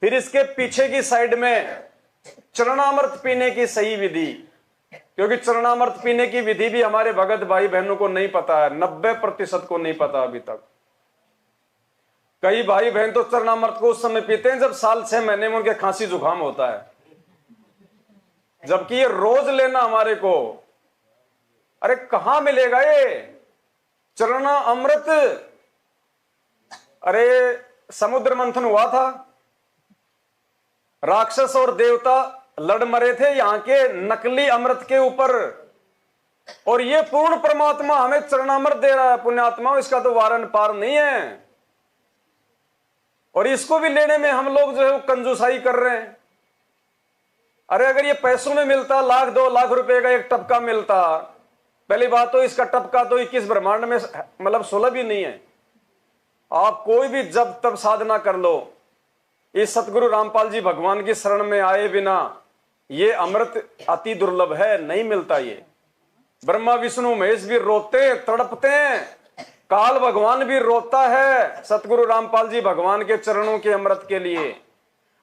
फिर इसके पीछे की साइड में चरणामृत पीने की सही विधि, क्योंकि चरणामृत पीने की विधि भी हमारे भगत भाई बहनों को नहीं पता है, 90% को नहीं पता अभी तक। कई भाई बहन तो चरणामृत को उस समय पीते हैं जब साल 6 महीने में उनके खांसी जुकाम होता है, जबकि ये रोज लेना हमारे को। अरे कहां मिलेगा ये चरणा अमृत? अरे समुद्र मंथन हुआ था, राक्षस और देवता लड़ मरे थे यहां के नकली अमृत के ऊपर, और ये पूर्ण परमात्मा हमें चरणामृत दे रहा है। पुण्यात्मा, इसका तो वारन पार नहीं है, और इसको भी लेने में हम लोग जो है कंजूसाई कर रहे हैं। अरे अगर ये पैसों में मिलता, 1-2 लाख रुपए का एक टपका मिलता, पहली बात तो इसका टपका तो 21 ब्रह्मांड में मतलब सुलभ ही नहीं है। आप कोई भी जब तब साधना कर लो, इस सतगुरु रामपाल जी भगवान की शरण में आए बिना ये अमृत अति दुर्लभ है, नहीं मिलता। ये ब्रह्मा विष्णु महेश भी रोते हैं, तड़पते हैं, काल भगवान भी रोता है सतगुरु रामपाल जी भगवान के चरणों के अमृत के लिए।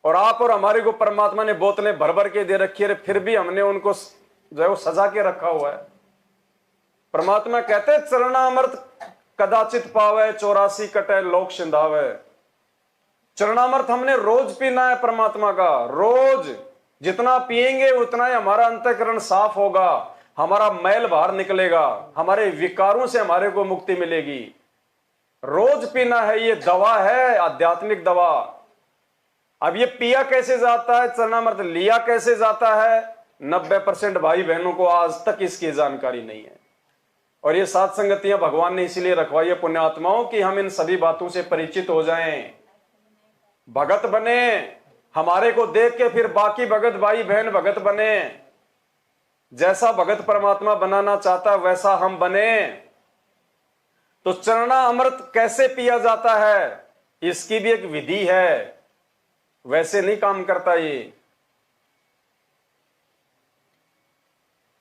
और आप और हमारे को परमात्मा ने बोतलें भर भर के दे रखी है, फिर भी हमने उनको जो है वो सजा के रखा हुआ है। परमात्मा कहते हैं चरणामृत कदाचित पावे, 84 कटे लोक सिंधावे। चरणामृत हमने रोज पीना है परमात्मा का, रोज। जितना पिएंगे उतना ही हमारा अंतःकरण साफ होगा, हमारा मैल बाहर निकलेगा, हमारे विकारों से हमारे को मुक्ति मिलेगी। रोज पीना है, ये दवा है, आध्यात्मिक दवा। अब ये पिया कैसे जाता है चरणामृत, लिया कैसे जाता है, 90% भाई बहनों को आज तक इसकी जानकारी नहीं है। और ये सात संगतियां भगवान ने इसीलिए रखवाई है पुण्यात्माओं कि हम इन सभी बातों से परिचित हो जाएं, भगत बने, हमारे को देख के फिर बाकी भगत भाई बहन भगत बने। जैसा भगत परमात्मा बनाना चाहता है वैसा हम बने। तो चरणा अमृत कैसे पिया जाता है, इसकी भी एक विधि है, वैसे नहीं काम करता ये।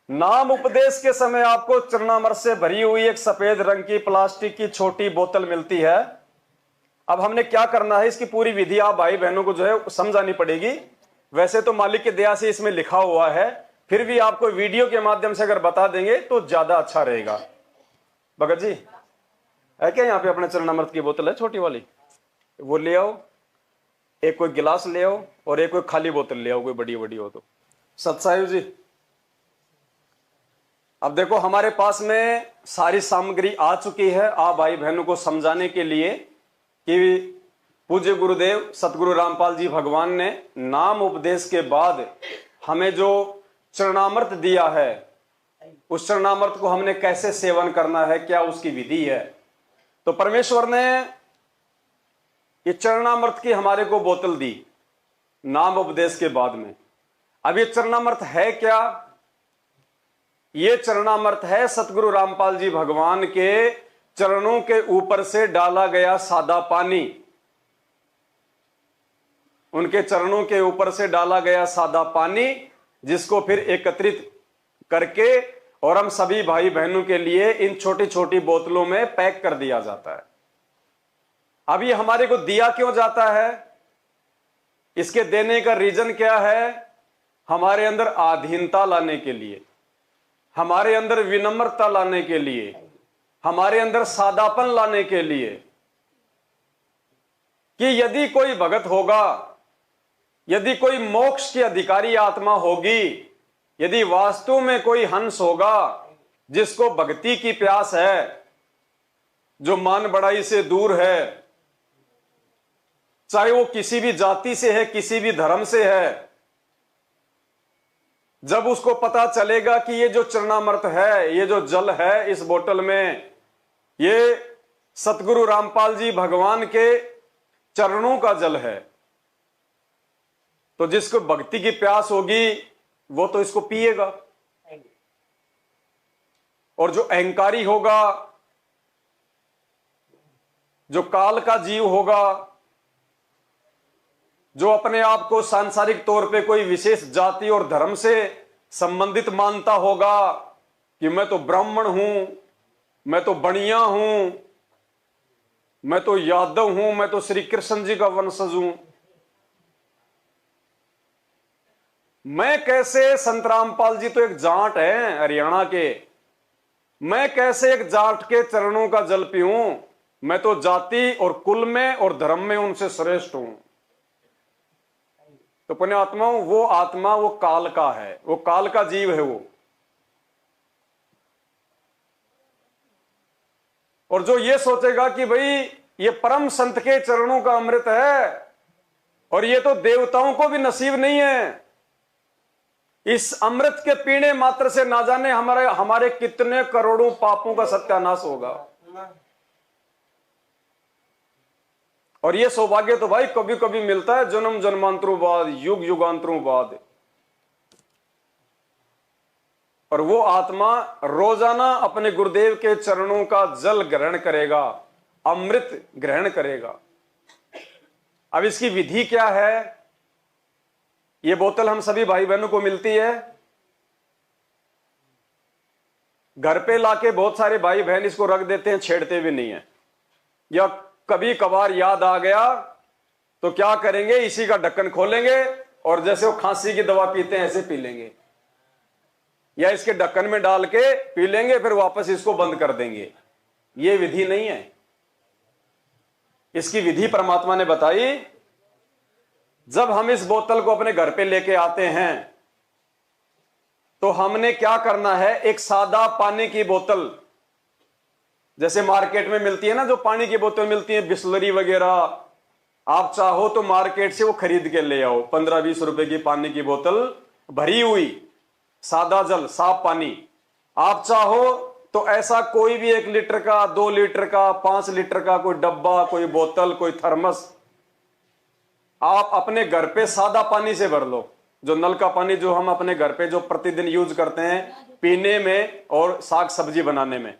नाम उपदेश के समय आपको चरणामृत से भरी हुई एक सफेद रंग की प्लास्टिक की छोटी बोतल मिलती है। अब हमने क्या करना है, इसकी पूरी विधि आप भाई बहनों को जो है समझानी पड़ेगी। वैसे तो मालिक की दया से इसमें लिखा हुआ है, फिर भी आपको वीडियो के माध्यम से अगर बता देंगे तो ज्यादा अच्छा रहेगा। भगत जी है क्या यहाँ पे अपने चरणामृत की बोतल है छोटी वाली, वो ले आओ। एक कोई गिलास ले आओ और एक कोई खाली बोतल ले आओ, कोई बड़ी बड़ी हो तो। सत्सायु जी, अब देखो हमारे पास में सारी सामग्री आ चुकी है आप भाई बहनों को समझाने के लिए कि पूज्य गुरुदेव सतगुरु रामपाल जी भगवान ने नाम उपदेश के बाद हमें जो चरणामृत दिया है, उस चरणामृत को हमने कैसे सेवन करना है, क्या उसकी विधि है। तो परमेश्वर ने ये चरणामृत की हमारे को बोतल दी नाम उपदेश के बाद में। अब ये चरणामृत है क्या? ये चरणामृत है सतगुरु रामपाल जी भगवान के चरणों के ऊपर से डाला गया सादा पानी। उनके चरणों के ऊपर से डाला गया सादा पानी, जिसको फिर एकत्रित करके और हम सभी भाई बहनों के लिए इन छोटी छोटी बोतलों में पैक कर दिया जाता है। अब ये हमारे को दिया क्यों जाता है, इसके देने का रीजन क्या है? हमारे अंदर आधीनता लाने के लिए, हमारे अंदर विनम्रता लाने के लिए, हमारे अंदर सादापन लाने के लिए, कि यदि कोई भगत होगा, यदि कोई मोक्ष की अधिकारी आत्मा होगी, यदि वास्तव में कोई हंस होगा जिसको भक्ति की प्यास है, जो मान बढ़ाई से दूर है, चाहे वो किसी भी जाति से है, किसी भी धर्म से है, जब उसको पता चलेगा कि ये जो चरणामृत है, ये जो जल है इस बोतल में, ये सतगुरु रामपाल जी भगवान के चरणों का जल है, तो जिसको भक्ति की प्यास होगी वो तो इसको पिएगा। और जो अहंकारी होगा, जो काल का जीव होगा, जो अपने आप को सांसारिक तौर पे कोई विशेष जाति और धर्म से संबंधित मानता होगा कि मैं तो ब्राह्मण हूं, मैं तो बनिया हूं, मैं तो यादव हूं, मैं तो श्री कृष्ण जी का वंशज हूं, मैं कैसे, संत रामपाल जी तो एक जाट है हरियाणा के, मैं कैसे एक जाट के चरणों का जल पीऊं, मैं तो जाति और कुल में और धर्म में उनसे श्रेष्ठ हूं। तो पुण्य आत्माओं, वो आत्मा वो काल का है, वो काल का जीव है वो। और जो ये सोचेगा कि भाई ये परम संत के चरणों का अमृत है और ये तो देवताओं को भी नसीब नहीं है, इस अमृत के पीने मात्र से ना जाने हमारे कितने करोड़ों पापों का सत्यानाश होगा। और ये सौभाग्य तो भाई कभी कभी मिलता है, जन्म जन्मांतरों बाद, युग युगांतरों बाद। और वो आत्मा रोजाना अपने गुरुदेव के चरणों का जल ग्रहण करेगा, अमृत ग्रहण करेगा। अब इसकी विधि क्या है? ये बोतल हम सभी भाई बहनों को मिलती है, घर पे लाके बहुत सारे भाई बहन इसको रख देते हैं, छेड़ते भी नहीं है। या कभी कभार याद आ गया तो क्या करेंगे, इसी का ढक्कन खोलेंगे और जैसे वो खांसी की दवा पीते हैं ऐसे पी लेंगे, या इसके ढक्कन में डाल के पी लेंगे, फिर वापस इसको बंद कर देंगे। ये विधि नहीं है। इसकी विधि परमात्मा ने बताई। जब हम इस बोतल को अपने घर पे लेके आते हैं तो हमने क्या करना है, एक सादा पानी की बोतल, जैसे मार्केट में मिलती है ना, जो पानी की बोतल मिलती है बिस्लरी वगैरह, आप चाहो तो मार्केट से वो खरीद के ले आओ, 15-20 रुपए की पानी की बोतल भरी हुई सादा जल, साफ पानी। आप चाहो तो ऐसा कोई भी 1 लीटर का, 2 लीटर का, 5 लीटर का कोई डब्बा, कोई बोतल, कोई थर्मस, आप अपने घर पे सादा पानी से भर लो। जो नल का पानी जो हम अपने घर पे जो प्रतिदिन यूज करते हैं पीने में और साग सब्जी बनाने में,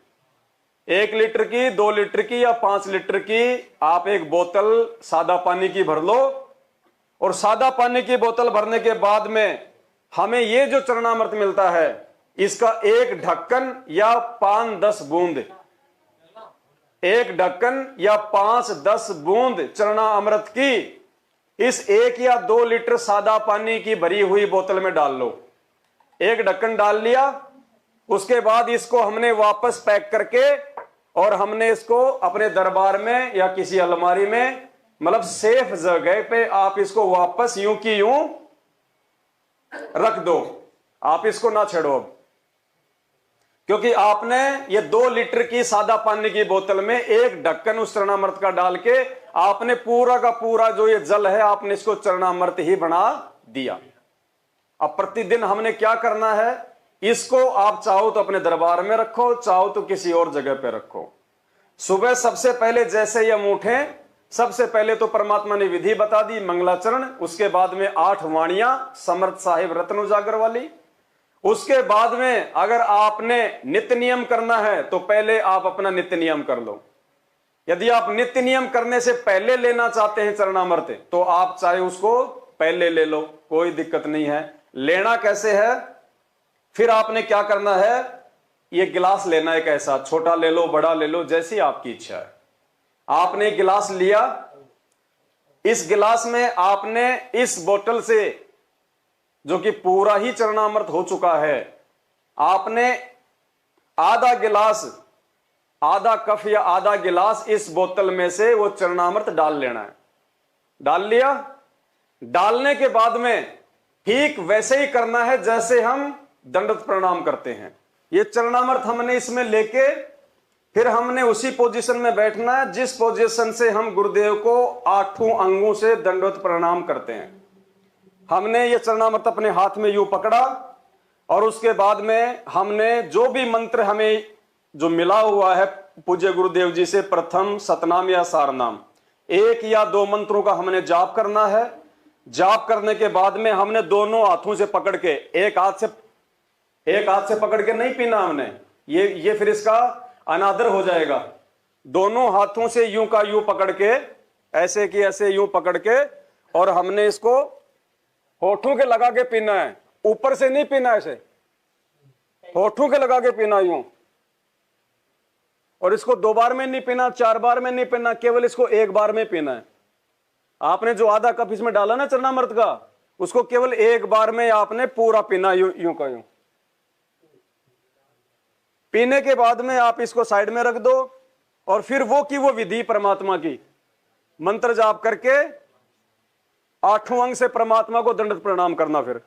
1 लीटर की, 2 लीटर की या 5 लीटर की आप एक बोतल सादा पानी की भर लो। और सादा पानी की बोतल भरने के बाद में हमें ये जो चरणामृत मिलता है, इसका एक ढक्कन या 5-10 बूंद, एक ढक्कन या 5-10 बूंद चरणा अमृत की इस 1 या 2 लीटर सादा पानी की भरी हुई बोतल में डाल लो। एक ढक्कन डाल लिया, उसके बाद इसको हमने वापस पैक करके और हमने इसको अपने दरबार में या किसी अलमारी में, मतलब सेफ जगह पे आप इसको वापस यूं की यूं रख दो। आप इसको ना छेड़ो अब, क्योंकि आपने ये 2 लीटर की सादा पानी की बोतल में एक ढक्कन उस चरणामृत का डाल के आपने पूरा का पूरा जो ये जल है, आपने इसको चरणामृत ही बना दिया। अब प्रतिदिन हमने क्या करना है, इसको आप चाहो तो अपने दरबार में रखो, चाहो तो किसी और जगह पे रखो। सुबह सबसे पहले जैसे ही हम उठे, सबसे पहले तो परमात्मा ने विधि बता दी, मंगलाचरण, उसके बाद में 8 वाणियां समर्थ साहिब रत्न उजागर वाली। उसके बाद में अगर आपने नित्य नियम करना है तो पहले आप अपना नित्य नियम कर लो। यदि आप नित्य नियम करने से पहले लेना चाहते हैं चरणामृत, तो आप चाहे उसको पहले ले लो, कोई दिक्कत नहीं है। लेना कैसे है, फिर आपने क्या करना है, ये गिलास लेना एक ऐसा, छोटा ले लो, बड़ा ले लो, जैसी आपकी इच्छा है। आपने गिलास लिया, इस गिलास में आपने इस बोतल से, जो कि पूरा ही चरणामृत हो चुका है, आपने आधा गिलास, आधा कफ या आधा गिलास इस बोतल में से वो चरणामृत डाल लेना है। डाल लिया, डालने के बाद में ठीक वैसे ही करना है जैसे हम दंडवत प्रणाम करते हैं। ये चरणामृत हमने इसमें लेके फिर हमने उसी पोजीशन में बैठना है जिस पोजीशन से हम गुरुदेव को 8 अंगों से दंडवत प्रणाम करते हैं। हमने ये चरणामृत अपने हाथ में यूं पकड़ा और उसके बाद में हमने जो भी मंत्र हमें जो मिला हुआ है पूज्य गुरुदेव जी से, प्रथम सतनाम या सारनाम, 1 या 2 मंत्रों का हमने जाप करना है। जाप करने के बाद में हमने दोनों हाथों से पकड़ के, एक हाथ से पकड़ के नहीं पीना हमने, ये फिर इसका अनादर हो जाएगा। दोनों हाथों से यूं का यूं पकड़ के, ऐसे की ऐसे यूं पकड़ के, और हमने इसको होठों के लगा के पीना है। ऊपर से नहीं पीना, ऐसे होठों के लगा के पीना यूं। और इसको 2 बार में नहीं पीना, 4 बार में नहीं पीना, केवल इसको 1 बार में पीना है। आपने जो आधा कप इसमें डाला ना चरणामृत का, उसको केवल एक बार में आपने पूरा पीना, यूं का यूं। पीने के बाद में आप इसको साइड में रख दो और फिर वो विधि परमात्मा की मंत्र जाप करके 8वें अंग से परमात्मा को दंडवत प्रणाम करना। फिर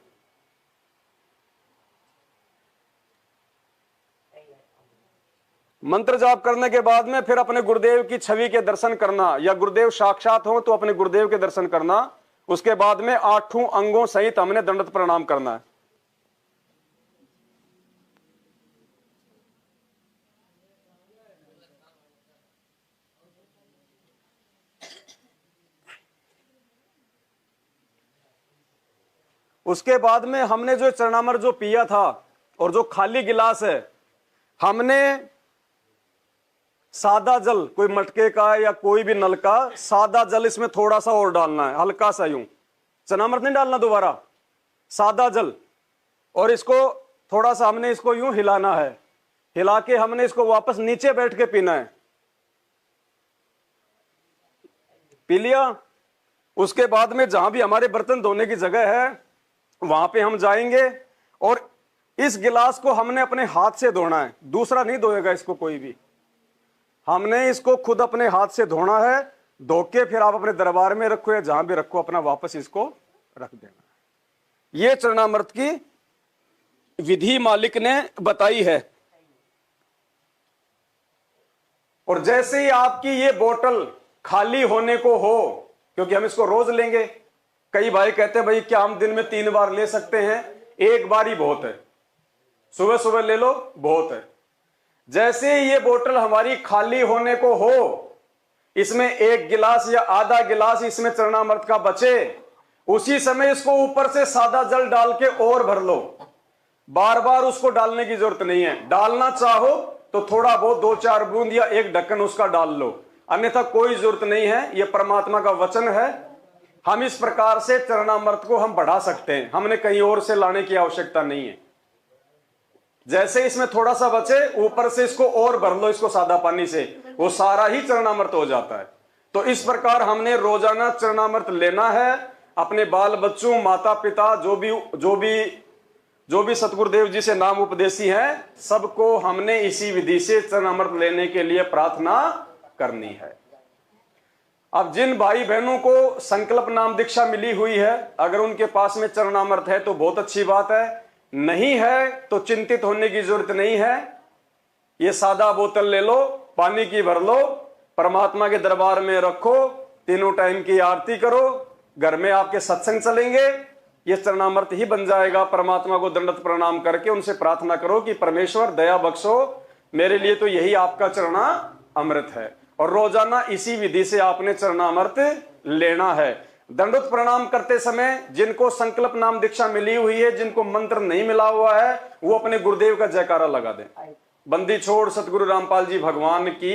मंत्र जाप करने के बाद में फिर अपने गुरुदेव की छवि के दर्शन करना, या गुरुदेव साक्षात हो तो अपने गुरुदेव के दर्शन करना। उसके बाद में 8 अंगों सहित हमने दंडवत प्रणाम करना है। उसके बाद में हमने जो चरणामृत जो पिया था और जो खाली गिलास है, हमने सादा जल, कोई मटके का या कोई भी नल का सादा जल इसमें थोड़ा सा और डालना है, हल्का सा यूं। चरणामृत नहीं डालना दोबारा, सादा जल। और इसको थोड़ा सा हमने इसको यूं हिलाना है, हिला के हमने इसको वापस नीचे बैठ के पीना है। पी लिया। उसके बाद में जहां भी हमारे बर्तन धोने की जगह है वहां पे हम जाएंगे और इस गिलास को हमने अपने हाथ से धोना है, दूसरा नहीं धोएगा इसको कोई भी। हमने इसको खुद अपने हाथ से धोना है। धो के फिर आप अपने दरबार में रखो या जहां भी रखो, अपना वापस इसको रख देना। ये चरणामृत की विधि मालिक ने बताई है। और जैसे ही आपकी ये बोतल खाली होने को हो, क्योंकि हम इसको रोज लेंगे, कई भाई कहते हैं भाई क्या हम दिन में 3 बार ले सकते हैं? एक बार ही बहुत है, सुबह सुबह ले लो, बहुत है। जैसे ही ये बोतल हमारी खाली होने को हो, इसमें 1 गिलास या आधा गिलास इसमें चरणामृत का बचे, उसी समय इसको ऊपर से सादा जल डाल के और भर लो। बार बार उसको डालने की जरूरत नहीं है। डालना चाहो तो थोड़ा बहुत 2-4 बूंद या 1 ढक्कन उसका डाल लो, अन्यथा कोई जरूरत नहीं है। यह परमात्मा का वचन है। हम इस प्रकार से चरणामृत को हम बढ़ा सकते हैं, हमने कहीं और से लाने की आवश्यकता नहीं है। जैसे इसमें थोड़ा सा बचे, ऊपर से इसको और भर लो, इसको सादा पानी से, वो सारा ही चरणामृत हो जाता है। तो इस प्रकार हमने रोजाना चरणामृत लेना है। अपने बाल बच्चों, माता पिता, जो भी सतगुरुदेव जी से नाम उपदेशी हैं, सबको हमने इसी विधि से चरणामृत लेने के लिए प्रार्थना करनी है। अब जिन भाई बहनों को संकल्प नाम दीक्षा मिली हुई है, अगर उनके पास में चरणामृत है तो बहुत अच्छी बात है। नहीं है तो चिंतित होने की जरूरत नहीं है। ये सादा बोतल ले लो, पानी की भर लो, परमात्मा के दरबार में रखो, 3 टाइम की आरती करो, घर में आपके सत्संग चलेंगे, ये चरणामृत ही बन जाएगा। परमात्मा को दंडवत प्रणाम करके उनसे प्रार्थना करो कि परमेश्वर दया बख्शो, मेरे लिए तो यही आपका चरणा अमृत है। और रोजाना इसी विधि से आपने चरणामृत लेना है। दंडवत प्रणाम करते समय जिनको संकल्प नाम दीक्षा मिली हुई है, जिनको मंत्र नहीं मिला हुआ है, वो अपने गुरुदेव का जयकारा लगा दें। बंदी छोड़ सतगुरु रामपाल जी भगवान की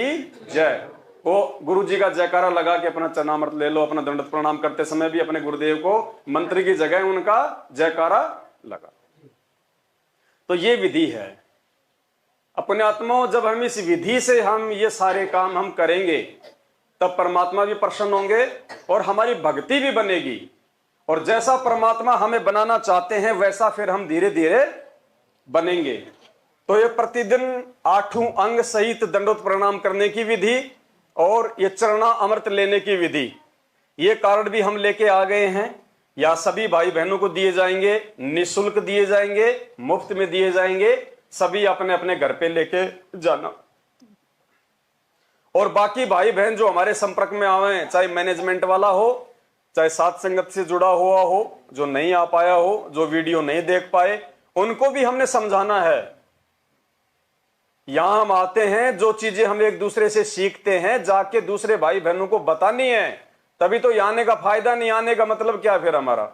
जय। वो गुरु जी का जयकारा लगा के अपना चरणामृत ले लो। अपना दंडवत प्रणाम करते समय भी अपने गुरुदेव को मंत्र की जगह उनका जयकारा लगा। तो ये विधि है। अपने आत्माओं, जब हम इस विधि से हम ये सारे काम हम करेंगे, तब परमात्मा भी प्रसन्न होंगे और हमारी भक्ति भी बनेगी। और जैसा परमात्मा हमें बनाना चाहते हैं वैसा फिर हम धीरे धीरे बनेंगे। तो ये प्रतिदिन 8 अंग सहित दंडवत प्रणाम करने की विधि और ये चरणा अमृत लेने की विधि, ये कार्ड भी हम लेके आ गए हैं। या सभी भाई बहनों को दिए जाएंगे, निःशुल्क दिए जाएंगे, मुफ्त में दिए जाएंगे। सभी अपने अपने घर पे लेके जाना। और बाकी भाई बहन जो हमारे संपर्क में आवे, चाहे मैनेजमेंट वाला हो, चाहे साथ संगत से जुड़ा हुआ हो, जो नहीं आ पाया हो, जो वीडियो नहीं देख पाए, उनको भी हमने समझाना है। यहां हम आते हैं, जो चीजें हम एक दूसरे से सीखते हैं, जाके दूसरे भाई बहनों को बतानी है। तभी तो यहाँ आने का फायदा, नहीं आने का मतलब क्या फिर हमारा।